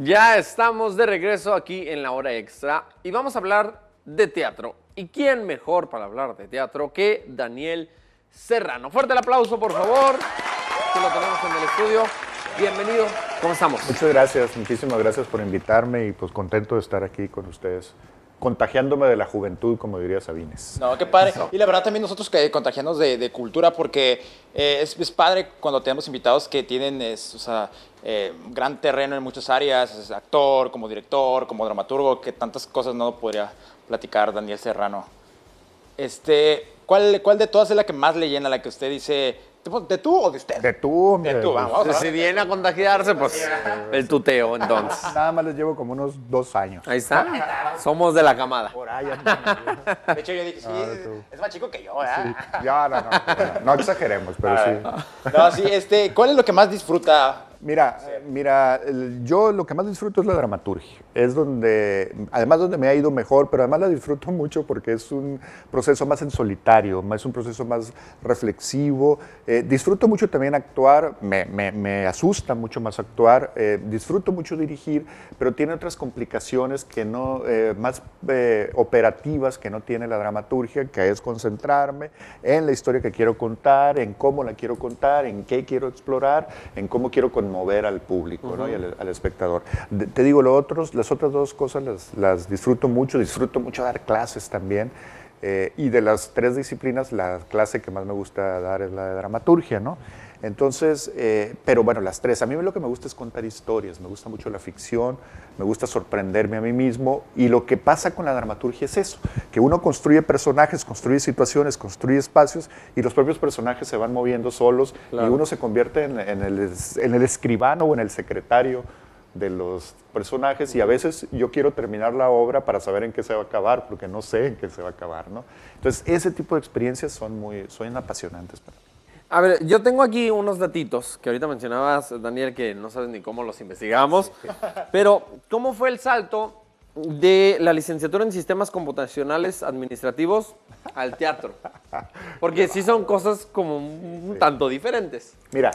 Ya estamos de regreso aquí en la hora extra y vamos a hablar de teatro. ¿Y quién mejor para hablar de teatro que Daniel Serrano? Fuerte el aplauso, por favor. Aquí lo tenemos en el estudio. Bienvenido. ¿Cómo estamos? Muchas gracias, muchísimas gracias por invitarme y pues contento de estar aquí con ustedes, contagiándome de la juventud, como diría Sabines. No, qué padre. Y la verdad también nosotros que contagiarnos de cultura porque es padre cuando tenemos invitados que tienen gran terreno en muchas áreas, es actor, como director, como dramaturgo, que tantas cosas no podría platicar Daniel Serrano. ¿Cuál de todas es la que más le llena, la que usted dice, de tú o de usted? De tú, hombre. De tú, vamos. Si viene a contagiarse, pues el tuteo, entonces. Nada más les llevo como unos 2 años. Ahí está. Somos de la camada. Por ahí. De hecho yo dije, sí, tú. es más chico que yo, ¿eh? Ya, no exageremos, pero sí. No, sí, ¿cuál es lo que más disfruta? Mira, yo lo que más disfruto es la dramaturgia. Es donde me ha ido mejor, pero además la disfruto mucho porque es un proceso más en solitario, es un proceso más reflexivo. Disfruto mucho también actuar, me asusta mucho más actuar, disfruto mucho dirigir, pero tiene otras complicaciones que no, más operativas que no tiene la dramaturgia, que es concentrarme en la historia que quiero contar, en cómo la quiero contar, en qué quiero explorar, en cómo quiero conmover al público, ¿no? Y al espectador. Te digo, las otras dos cosas las disfruto mucho dar clases también, y de las 3 disciplinas, la clase que más me gusta dar es la de dramaturgia, ¿no? Entonces, pero bueno, las 3. A mí lo que me gusta es contar historias, me gusta mucho la ficción, me gusta sorprenderme a mí mismo, y lo que pasa con la dramaturgia es eso, que uno construye personajes, construye situaciones, construye espacios, y los propios personajes se van moviendo solos, claro. Y uno se convierte en el escribano o en el secretario de los personajes, y a veces yo quiero terminar la obra para saber en qué se va a acabar, porque no sé en qué se va a acabar, ¿no? Entonces, ese tipo de experiencias son apasionantes para mí. A ver, yo tengo aquí unos datitos que ahorita mencionabas, Daniel, que no sabes ni cómo los investigamos, pero ¿cómo fue el salto de la licenciatura en Sistemas Computacionales Administrativos al teatro? Porque sí son cosas como un tanto diferentes. Mira,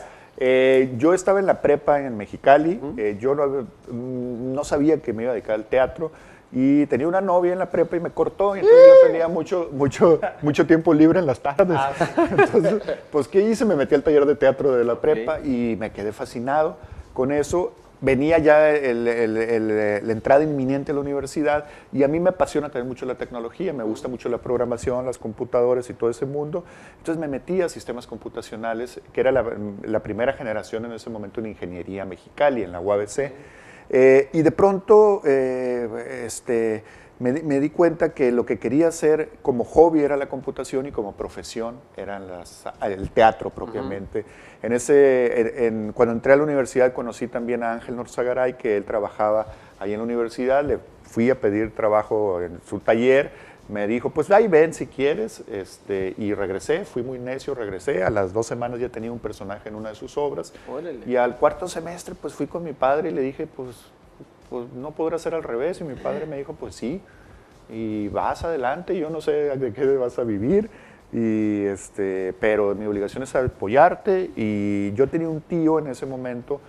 yo estaba en la prepa en Mexicali, yo no sabía que me iba a dedicar al teatro, y tenía una novia en la prepa y me cortó, y entonces yo tenía mucho tiempo libre en las tardes. Entonces, pues, ¿qué hice? Me metí al taller de teatro de la prepa y me quedé fascinado con eso. Venía ya la entrada inminente a la universidad, y a mí me apasiona también mucho la tecnología, me gusta mucho la programación, las computadoras y todo ese mundo. Entonces me metí a sistemas computacionales, que era la primera generación en ese momento en ingeniería Mexicali, en la UABC. Y de pronto me di cuenta que lo que quería hacer como hobby era la computación, y como profesión era el teatro propiamente. Cuando entré a la universidad conocí también a Ángel Norzagaray, que él trabajaba ahí en la universidad. Le fui a pedir trabajo en su taller. Me dijo, pues ahí ven si quieres, y regresé, fui muy necio, regresé. A las 2 semanas ya tenía un personaje en una de sus obras. Órale. Y al 4º semestre pues fui con mi padre y le dije, pues no podrá ser al revés, y mi padre me dijo, pues sí, y vas adelante, yo no sé de qué vas a vivir, pero mi obligación es apoyarte. Y yo tenía un tío en ese momento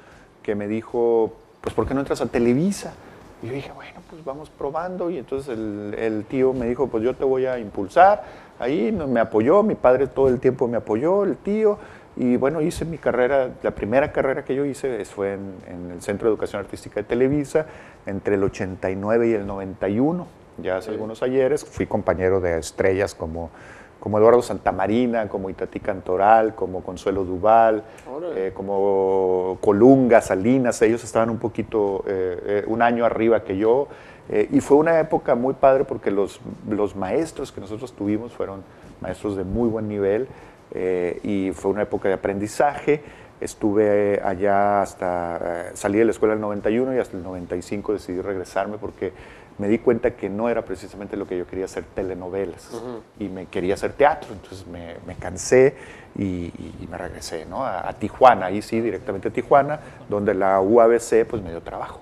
que me dijo, pues ¿por qué no entras a Televisa? Y yo dije, bueno, pues vamos probando. Y entonces el tío me dijo, pues yo te voy a impulsar. Ahí me apoyó, mi padre todo el tiempo me apoyó, el tío. Y bueno, hice mi carrera, la primera carrera que yo hice fue en el Centro de Educación Artística de Televisa, entre el 89 y el 91. Ya hace algunos ayeres, fui compañero de estrellas como Eduardo Santamarina, como Itatí Cantoral, como Consuelo Duval, como Colunga, Salinas. Ellos estaban un poquito, un año arriba que yo, y fue una época muy padre porque los maestros que nosotros tuvimos fueron maestros de muy buen nivel, y fue una época de aprendizaje. Estuve allá salí de la escuela en el 91, y hasta el 95 decidí regresarme porque me di cuenta que no era precisamente lo que yo quería hacer, telenovelas, y me quería hacer teatro. Entonces me cansé y me regresé, ¿no? a Tijuana, ahí sí, directamente a Tijuana, donde la UABC pues me dio trabajo.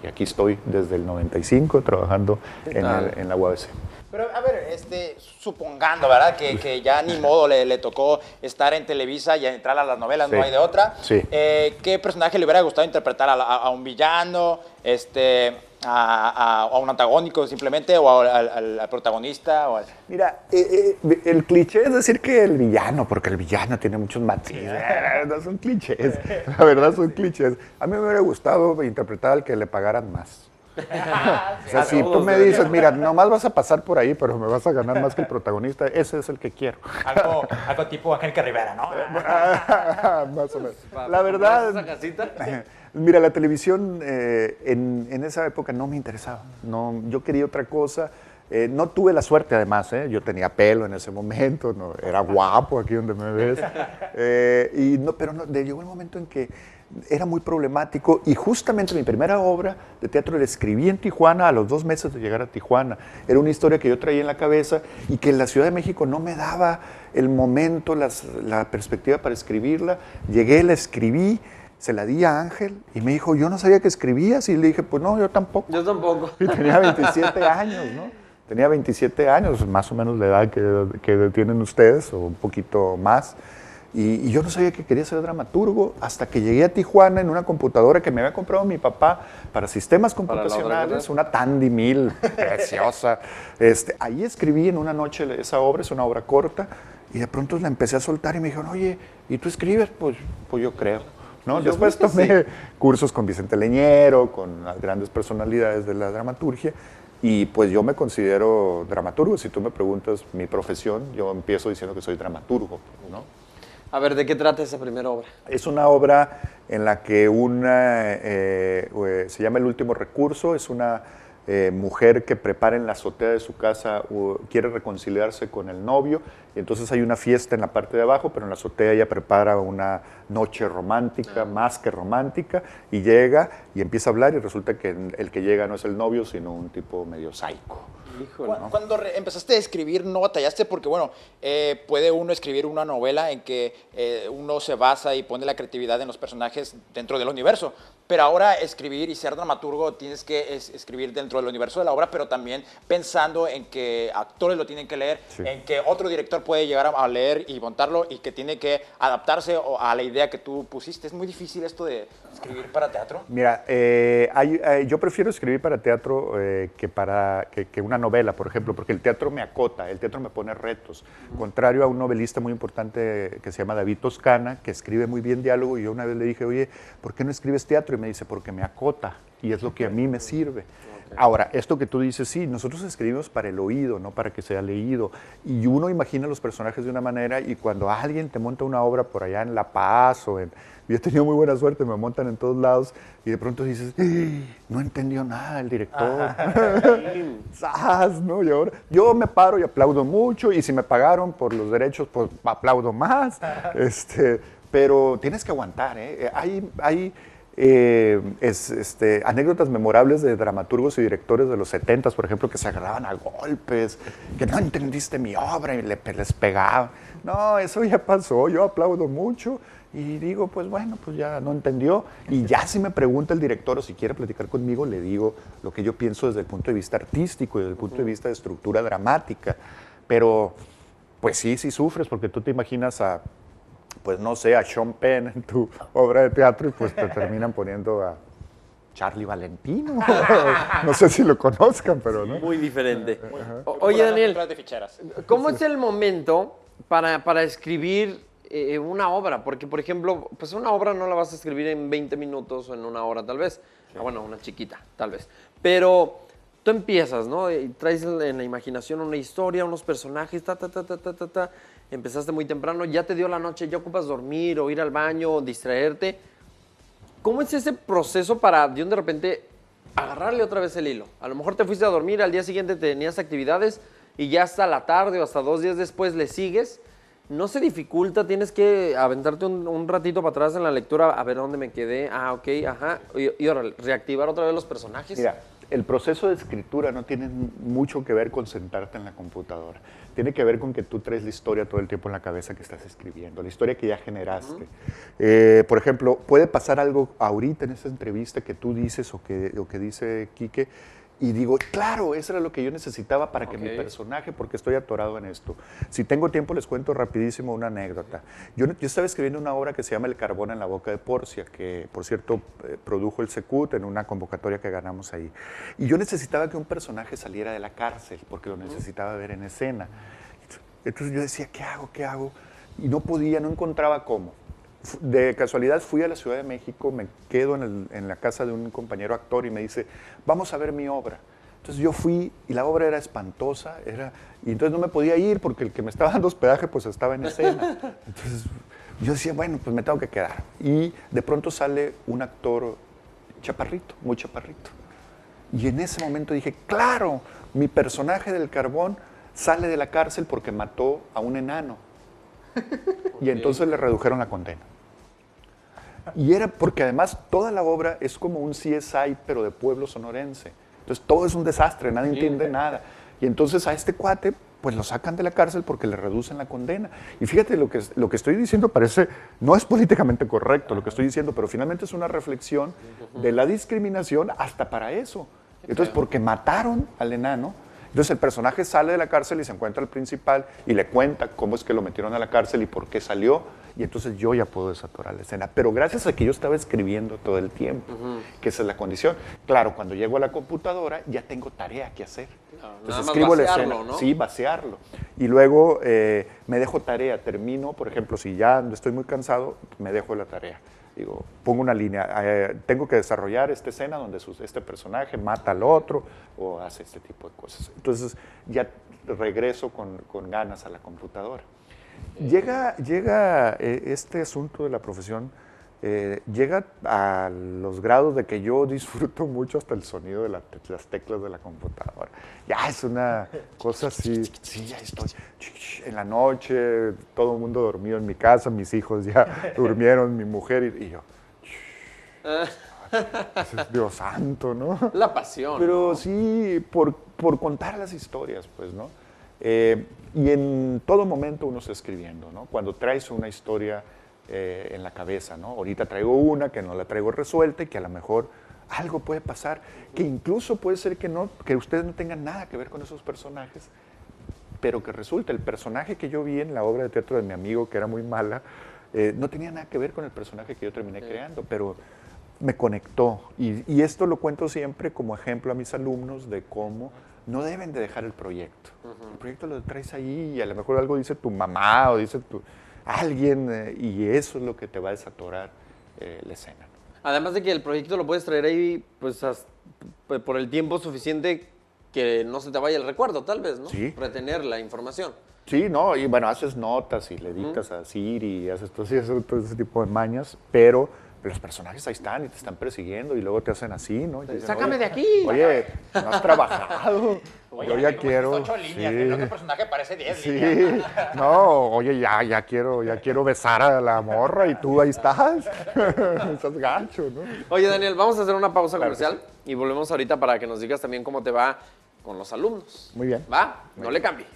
y aquí estoy desde el 95 trabajando en la UABC. Pero, a ver, supongando, ¿verdad? Que ya ni modo le tocó estar en Televisa y entrar a las novelas, Sí. no hay de otra. Sí. ¿Qué personaje le hubiera gustado interpretar? ¿A un villano? ¿A un antagónico simplemente? ¿O al protagonista? Mira, el cliché es decir que el villano, porque el villano tiene muchos matices. No son clichés, la verdad son clichés. A mí me hubiera gustado interpretar al que le pagaran más. O sea, si tú me dices, mira, nomás vas a pasar por ahí, pero me vas a ganar más que el protagonista, ese es el que quiero. Algo tipo Angélica Rivera, ¿no? Más o menos. La verdad, ¿Esa casita? mira, la televisión en esa época no me interesaba. No, yo quería otra cosa. No tuve la suerte, además, yo tenía pelo en ese momento, no, era guapo aquí donde me ves. Llegó el momento en que era muy problemático y justamente mi primera obra de teatro la escribí en Tijuana a los 2 meses de llegar a Tijuana. Era una historia que yo traía en la cabeza y que en la Ciudad de México no me daba el momento, la perspectiva para escribirla. Llegué, la escribí, se la di a Ángel y me dijo, yo no sabía que escribías, y le dije, pues no, yo tampoco. Yo tampoco. Y tenía 27 años, ¿no? Tenía 27 años, más o menos la edad que tienen ustedes, o un poquito más. Y yo no sabía que quería ser dramaturgo hasta que llegué a Tijuana en una computadora que me había comprado mi papá para sistemas computacionales, una Tandy 1000 preciosa. Ahí escribí en una noche esa obra, es una obra corta, y de pronto la empecé a soltar y me dijeron, oye, ¿y tú escribes? Pues yo creo. ¿No? Después tomé cursos con Vicente Leñero, con las grandes personalidades de la dramaturgia, y pues yo me considero dramaturgo. Si tú me preguntas mi profesión, yo empiezo diciendo que soy dramaturgo, ¿no? A ver, ¿de qué trata esa primera obra? Es una obra en la que se llama El último recurso, es una mujer que prepara en la azotea de su casa, quiere reconciliarse con el novio, y entonces hay una fiesta en la parte de abajo, pero en la azotea ella prepara una noche romántica, más que romántica, y llega y empieza a hablar y resulta que el que llega no es el novio, sino un tipo medio psycho. Híjole. Cuando empezaste a escribir, ¿no batallaste? Porque, bueno, puede uno escribir una novela en que uno se basa y pone la creatividad en los personajes dentro del universo. Pero ahora escribir y ser dramaturgo tienes que escribir dentro del universo de la obra, pero también pensando en que actores lo tienen que leer, Sí. en que otro director puede llegar a leer y montarlo y que tiene que adaptarse a la idea que tú pusiste. ¿Es muy difícil esto de escribir para teatro? Mira, yo prefiero escribir para teatro que una novela, por ejemplo, porque el teatro me acota, el teatro me pone retos. Contrario a un novelista muy importante que se llama David Toscana, que escribe muy bien diálogo, y yo una vez le dije, oye, ¿por qué no escribes teatro? Y me dice, porque me acota, y es lo que a mí me sirve. Ahora, esto que tú dices, sí, nosotros escribimos para el oído, no para que sea leído. Y uno imagina los personajes de una manera, y cuando alguien te monta una obra por allá en La Paz o en... Yo he tenido muy buena suerte, me montan en todos lados, y de pronto dices, no entendió nada el director. ¡Zas! ¿No? Y ahora, yo me paro y aplaudo mucho, y si me pagaron por los derechos, pues aplaudo más. Pero tienes que aguantar, ¿eh? Hay anécdotas memorables de dramaturgos y directores de los 70s, por ejemplo, que se agarraban a golpes, que no entendiste mi obra y les pegaban. No, eso ya pasó, yo aplaudo mucho y digo, pues bueno, pues ya no entendió. Y ya si me pregunta el director o si quiere platicar conmigo, le digo lo que yo pienso desde el punto de vista artístico y desde el punto de vista de estructura dramática. Pero pues sí sufres, porque tú te imaginas pues no sé, a Sean Penn en tu obra de teatro y pues te terminan poniendo a Charlie Valentino. No sé si lo conozcan, pero no. Muy diferente. Oye, Daniel, De ficheras. ¿cómo es el momento para escribir una obra? Porque, por ejemplo, pues una obra no la vas a escribir en 20 minutos o en una hora, tal vez. Sí. Bueno, una chiquita, tal vez. Pero tú empiezas, ¿no? Y traes en la imaginación una historia, unos personajes, Empezaste muy temprano, ya te dio la noche, ya ocupas dormir o ir al baño o distraerte. ¿Cómo es ese proceso para de repente agarrarle otra vez el hilo? A lo mejor te fuiste a dormir, al día siguiente tenías actividades y ya hasta la tarde o hasta 2 días después le sigues. ¿No se dificulta? ¿Tienes que aventarte un ratito para atrás en la lectura a ver dónde me quedé? Ah, ok, ajá. Y ahora, ¿reactivar otra vez los personajes? Mira, el proceso de escritura no tiene mucho que ver con sentarte en la computadora. Tiene que ver con que tú traes la historia todo el tiempo en la cabeza que estás escribiendo, la historia que ya generaste. Por ejemplo, puede pasar algo ahorita en esta entrevista que tú dices o que dice Quique, y digo, claro, eso era lo que yo necesitaba para que mi personaje, porque estoy atorado en esto. Si tengo tiempo, les cuento rapidísimo una anécdota. Yo estaba escribiendo una obra que se llama El carbón en la boca de Porcia, que, por cierto, produjo el Secut en una convocatoria que ganamos ahí. Y yo necesitaba que un personaje saliera de la cárcel, porque lo necesitaba ver en escena. Entonces yo decía, ¿qué hago? ¿Qué hago? Y no podía, no encontraba cómo. De casualidad fui a la Ciudad de México, me quedo en la casa de un compañero actor y me dice, vamos a ver mi obra. Entonces yo fui y la obra era espantosa, y entonces no me podía ir porque el que me estaba dando hospedaje pues estaba en escena. Entonces yo decía, bueno, pues me tengo que quedar. Y de pronto sale un actor chaparrito, muy chaparrito. Y en ese momento dije, claro, mi personaje del carbón sale de la cárcel porque mató a un enano. Y entonces le redujeron la condena. Y era porque además toda la obra es como un CSI, pero de pueblo sonorense. Entonces todo es un desastre, nadie entiende nada. Y entonces a este cuate, pues lo sacan de la cárcel porque le reducen la condena. Y fíjate, lo que estoy diciendo parece, no es políticamente correcto lo que estoy diciendo, pero finalmente es una reflexión de la discriminación hasta para eso. Entonces, porque mataron al enano, entonces el personaje sale de la cárcel y se encuentra al principal y le cuenta cómo es que lo metieron a la cárcel y por qué salió. Y entonces yo ya puedo desatorar la escena. Pero gracias a que yo estaba escribiendo todo el tiempo, que esa es la condición. Claro, cuando llego a la computadora ya tengo tarea que hacer. Entonces escribo la escena, ¿no? Sí, vaciarlo. Y luego me dejo tarea, termino, por ejemplo, si ya estoy muy cansado, me dejo la tarea. Digo, pongo una línea, tengo que desarrollar esta escena donde este personaje mata al otro o hace este tipo de cosas. Entonces ya regreso con ganas a la computadora. Llega este asunto de la profesión, llega a los grados de que yo disfruto mucho hasta el sonido de las teclas de la computadora. Ya es una cosa así, sí, ya estoy en la noche, todo el mundo dormido en mi casa, mis hijos ya durmieron, mi mujer y yo. Dios santo, ¿no? La pasión. Pero ¿no? sí, por contar las historias, pues, ¿no? Y en todo momento uno está escribiendo, ¿no? Cuando traes una historia en la cabeza, ¿no? Ahorita traigo una que no la traigo resuelta y que a lo mejor algo puede pasar, que incluso puede ser que ustedes no tengan nada que ver con esos personajes, pero que resulta, el personaje que yo vi en la obra de teatro de mi amigo, que era muy mala, no tenía nada que ver con el personaje que yo terminé creando, pero me conectó. Y esto lo cuento siempre como ejemplo a mis alumnos de cómo no deben de dejar el proyecto. El proyecto lo traes ahí y a lo mejor algo dice tu mamá o dice alguien y eso es lo que te va a desatorar la escena. Además de que el proyecto lo puedes traer ahí pues por el tiempo suficiente que no se te vaya el recuerdo, tal vez, ¿no? Sí. Retener la información. Sí, no, y bueno, haces notas y le dictas a Siri y haces todo ese tipo de mañas, pero los personajes ahí están y te están persiguiendo y luego te hacen así, ¿no? Y dicen, ¡sácame de aquí! Oye, no has trabajado. Oye, yo ya quiero. 8 líneas, sí, el otro personaje parece 10 sí, líneas. no, oye, ya quiero besar a la morra y tú ahí estás. Estás gacho, ¿no? Oye, Daniel, vamos a hacer una pausa Claro comercial y volvemos ahorita para que nos digas también cómo te va con los alumnos. Muy bien. ¿Va? No le cambie.